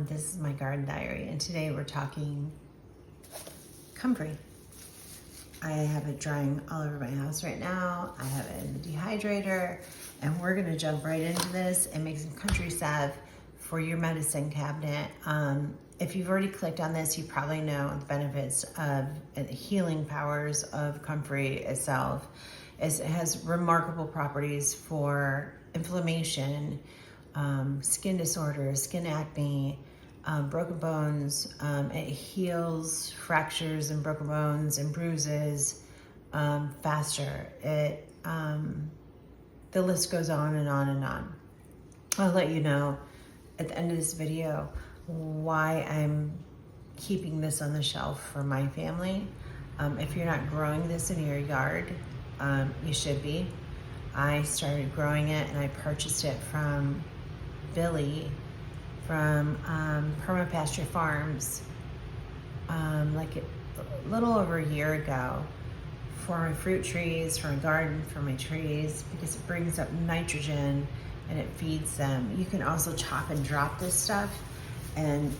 This is my garden diary, and today we're talking comfrey. I have it drying all over my house right now. I have it in the dehydrator, and we're gonna jump right into this and make some comfrey salve for your medicine cabinet. If you've already clicked on this, you probably know the benefits of the healing powers of comfrey itself. It has remarkable properties for inflammation, skin disorders, skin acne, broken bones. It heals fractures and broken bones and bruises faster. The list goes on and on and on. I'll let you know at the end of this video why I'm keeping this on the shelf for my family. If you're not growing this in your yard, you should be. I started growing it and I purchased it from Billy from Permapasture Farms like a little over a year ago for my fruit trees, for my garden, for my trees, because it brings up nitrogen and it feeds them. You can also chop and drop this stuff and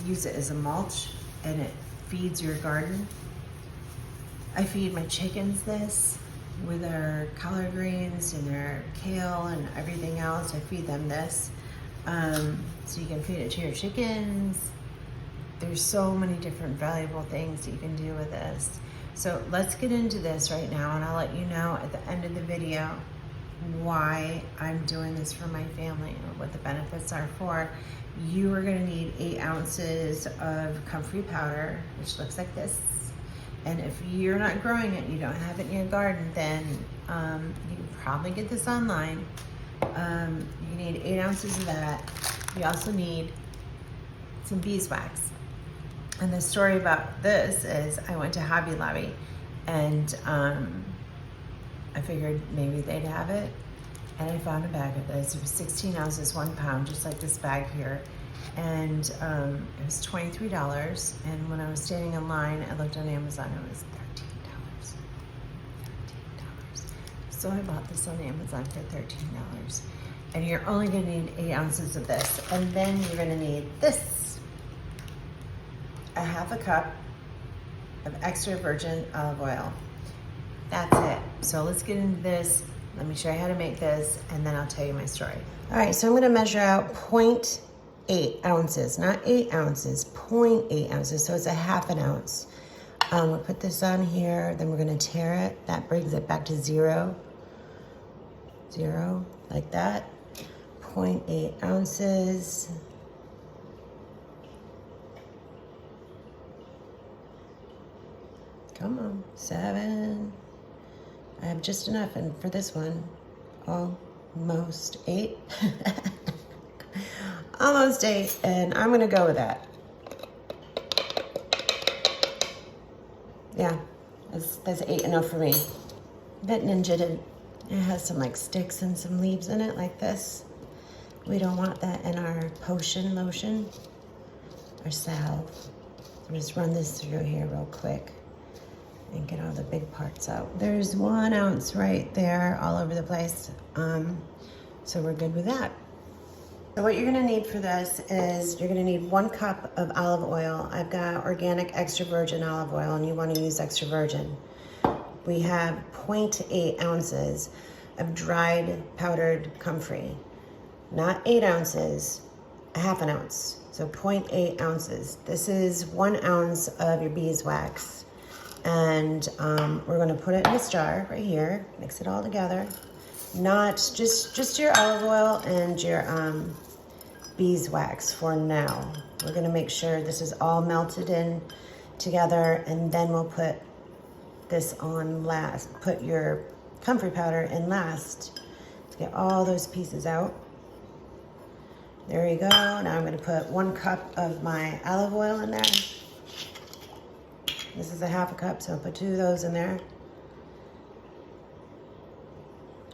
use it as a mulch, and it feeds your garden. I feed my chickens this with their collard greens and their kale and everything else. I feed them this. So you can feed it to your chickens. There's so many different valuable things that you can do with this. So let's get into this right now, and I'll let you know at the end of the video why I'm doing this for my family and what the benefits are for. You are gonna need 8 ounces of comfrey powder, which looks like this. And if you're not growing it, you don't have it in your garden, then you can probably get this online. You need 8 ounces of that. You also need some beeswax. And the story about this is I went to Hobby Lobby and I figured maybe they'd have it. And I found a bag of this. It was 16 ounces, 1 pound, just like this bag here. And it was $23. And when I was standing in line, I looked on Amazon, it was $13. $13. So I bought this on Amazon for $13. And you're only gonna need 8 ounces of this. And then you're gonna need this, a half a cup of extra virgin olive oil. That's it. So let's get into this. Let me show you how to make this, and then I'll tell you my story. All right, so I'm gonna measure out 0.8 ounces, not 8 ounces, 0.8 ounces, so it's a half an ounce. We'll put this on here, then we're gonna tear it. That brings it back to zero, like that. 0.8 ounces. Come on, 7. I have just enough, and for this one, almost 8. Almost 8, and I'm gonna go with that. Yeah, that's 8 enough for me. That Ninja did. It has some like sticks and some leaves in it like this. We don't want that in our potion lotion or salve. I'll just run this through here real quick and get all the big parts out. There's 1 ounce right there all over the place. So we're good with that. So what you're gonna need for this is you're gonna need 1 cup of olive oil. I've got organic extra virgin olive oil, and you wanna use extra virgin. We have 0.8 ounces of dried powdered comfrey. Not 8 ounces, a half an ounce. So 0.8 ounces. This is 1 ounce of your beeswax. And we're gonna put it in this jar right here, mix it all together. Not just your olive oil and your beeswax for now. We're gonna make sure this is all melted in together, and then we'll put this on last. Put your comfrey powder in last to get all those pieces out. There you go. Now I'm gonna put 1 cup of my olive oil in there. This is a half a cup, so I'll put 2 of those in there.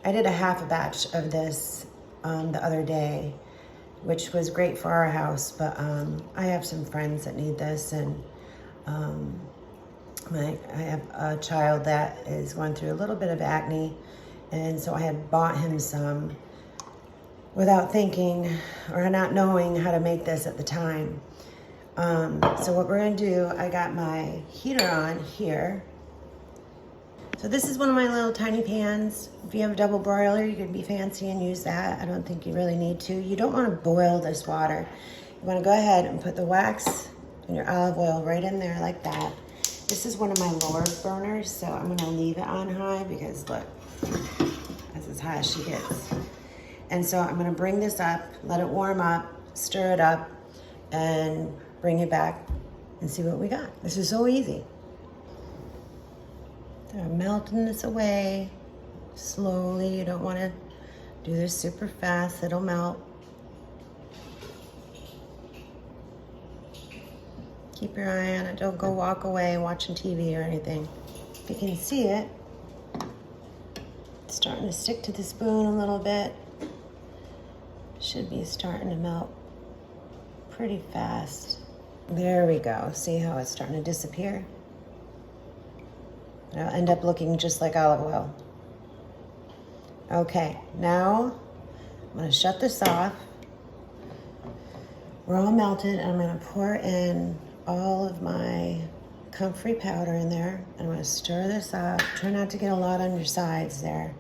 I did a half a batch of this the other day, which was great for our house, but I have some friends that need this, and I have a child that is going through a little bit of acne, and so I had bought him some without thinking or not knowing how to make this at the time. So what we're gonna do, I got my heater on here. So this is one of my little tiny pans. If you have a double broiler, you could be fancy and use that. I don't think you really need to. You don't want to boil this water. You want to go ahead and put the wax and your olive oil right in there like that. This is one of my lower burners, so I'm going to leave it on high because look, that's as high as she gets. And so I'm going to bring this up, let it warm up, stir it up, and bring it back and see what we got. This is so easy. They're melting this away slowly. You don't want to do this super fast. It'll melt. Keep your eye on it. Don't go walk away watching TV or anything. If you can see it, it's starting to stick to the spoon a little bit. Should be starting to melt pretty fast. There we go. See how it's starting to disappear? It'll end up looking just like olive oil. Okay, now I'm gonna shut this off. We're all melted, and I'm gonna pour in all of my comfrey powder in there. And I'm gonna stir this up. Try not to get a lot on your sides there.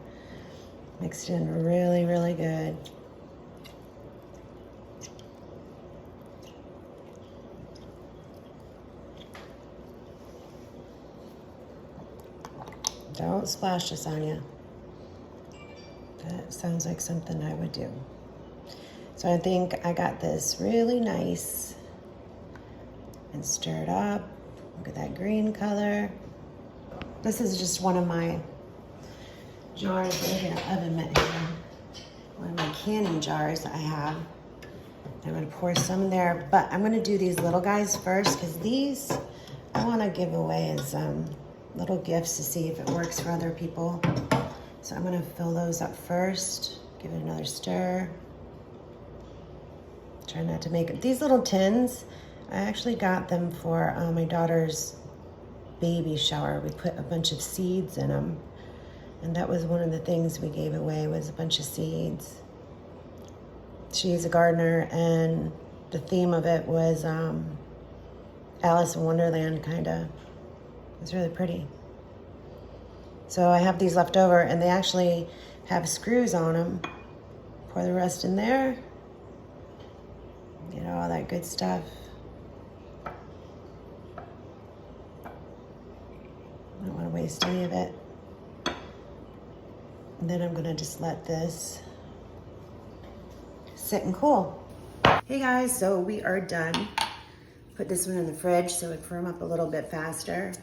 Mix it in really, really good. Don't splash this on you. That sounds like something I would do. So I think I got this really nice and stirred up. Look at that green color. This is just one of my jars. Let me get an oven mitt here. One of my canning jars that I have. I'm gonna pour some in there, but I'm gonna do these little guys first because these I wanna give away as little gifts to see if it works for other people. So I'm gonna fill those up first, give it another stir. Try not to make it. These little tins, I actually got them for my daughter's baby shower. We put a bunch of seeds in them. And that was one of the things we gave away was a bunch of seeds. She's a gardener and the theme of it was Alice in Wonderland kinda. It's really pretty. So I have these left over and they actually have screws on them. Pour the rest in there. Get all that good stuff. I don't want to waste any of it. And then I'm gonna just let this sit and cool. Hey guys, so we are done. Put this one in the fridge so it firm up a little bit faster.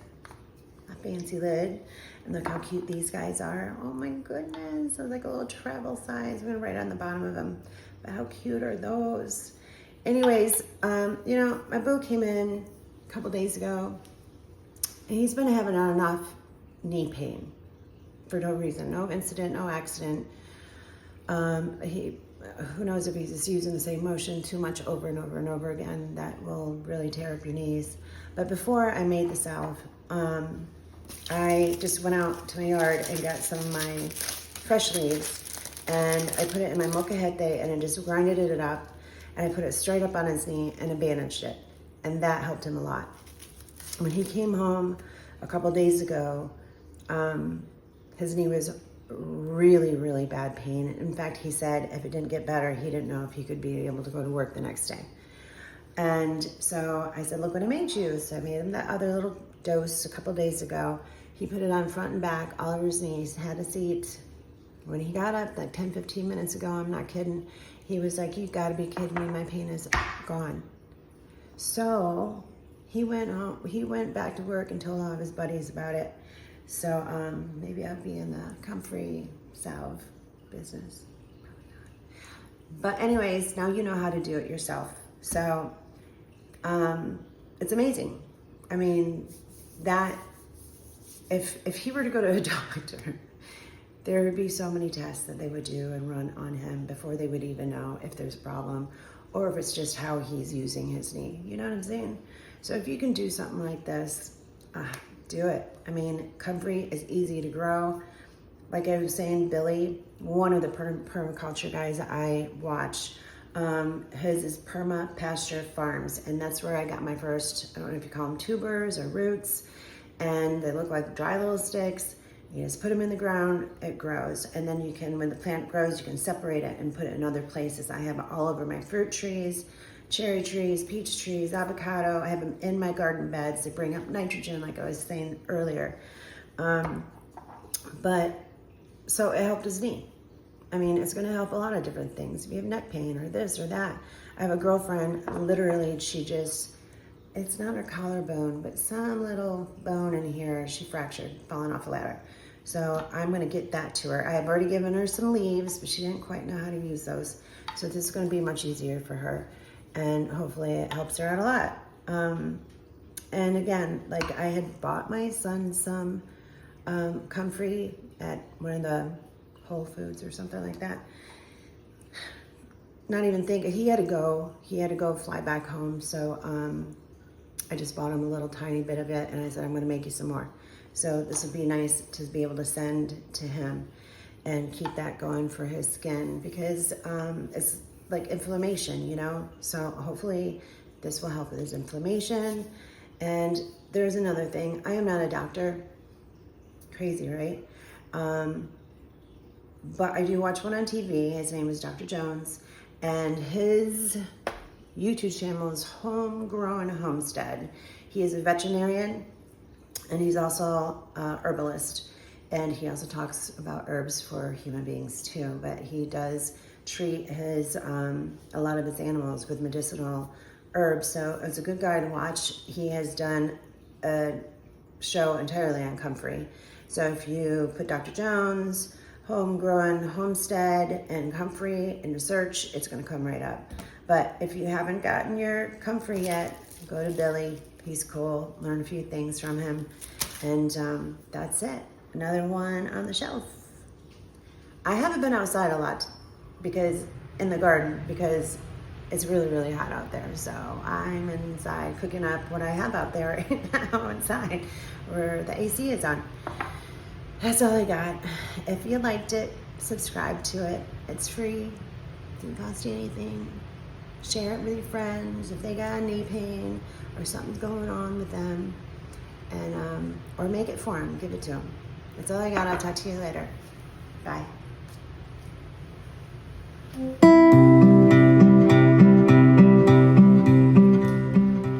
A fancy lid. And look how cute these guys are. Oh my goodness, they're like a little travel size. I'm gonna write on the bottom of them. But how cute are those? Anyways, you know, my boo came in a couple days ago and he's been having enough knee pain for no reason, no incident, no accident. Who knows if he's just using the same motion too much over and over and over again, that will really tear up your knees. But before I made the salve, I just went out to my yard and got some of my fresh leaves and I put it in my molcajete and I just grinded it up and I put it straight up on his knee and I bandaged it. And that helped him a lot. When he came home a couple days ago, his knee was really, really bad pain. In fact, he said if it didn't get better, he didn't know if he could be able to go to work the next day. And so I said, look what I made you. So I made him that other little dose a couple days ago. He put it on front and back, all over his knees, had a seat. When he got up like 10, 15 minutes ago, I'm not kidding, he was like, you gotta be kidding me, my pain is gone. So he went back to work and told all of his buddies about it. So maybe I'll be in the comfrey salve business. But anyways, now you know how to do it yourself. So it's amazing. I mean, that if he were to go to a doctor, there would be so many tests that they would do and run on him before they would even know if there's a problem or if it's just how he's using his knee. You know what I'm saying? So if you can do something like this, do it. I mean, comfrey is easy to grow. like I was saying, Billy, one of the permaculture guys I watch, his is Perma Pasture Farms, and that's where I got my first, I don't know if you call them tubers or roots, and they look like dry little sticks. You just put them in the ground, it grows. And then you can, when the plant grows, you can separate it and put it in other places. I have it all over my fruit trees, cherry trees, peach trees, avocado. I have them in my garden beds. They bring up nitrogen, like I was saying earlier. But so it helped his knee. I mean, it's gonna help a lot of different things. If you have neck pain or this or that. I have a girlfriend, literally, she just, it's not her collarbone, but some little bone in here, she fractured, falling off a ladder. So I'm gonna get that to her. I have already given her some leaves, but she didn't quite know how to use those. So this is gonna be much easier for her. And hopefully it helps her out a lot. And again, like I had bought my son some comfrey at one of the Whole Foods or something like that. Not even thinking, he had to go fly back home. So I just bought him a little tiny bit of it and I said, I'm gonna make you some more. So this would be nice to be able to send to him and keep that going for his skin because it's like inflammation, you know? So hopefully this will help with his inflammation. And there's another thing, I am not a doctor, crazy, right? But I do watch one on TV, his name is Dr. Jones, and his YouTube channel is Homegrown Homestead. He is a veterinarian and he's also a herbalist. And he also talks about herbs for human beings too, but he does treat his, a lot of his animals with medicinal herbs. So it's a good guy to watch. He has done a show entirely on comfrey. So if you put Dr. Jones, Homegrown Homestead, and comfrey in the search, it's gonna come right up. But if you haven't gotten your comfrey yet, go to Billy. He's cool, learn a few things from him. And that's it, another one on the shelf. I haven't been outside a lot because in the garden because it's really, really hot out there. So I'm inside cooking up what I have out there right now inside where the AC is on. That's all I got. If you liked it, subscribe to it. It's free. It doesn't cost you anything. Share it with your friends if they got a knee pain or something's going on with them. And or make it for them. Give it to them. That's all I got. I'll talk to you later. Bye.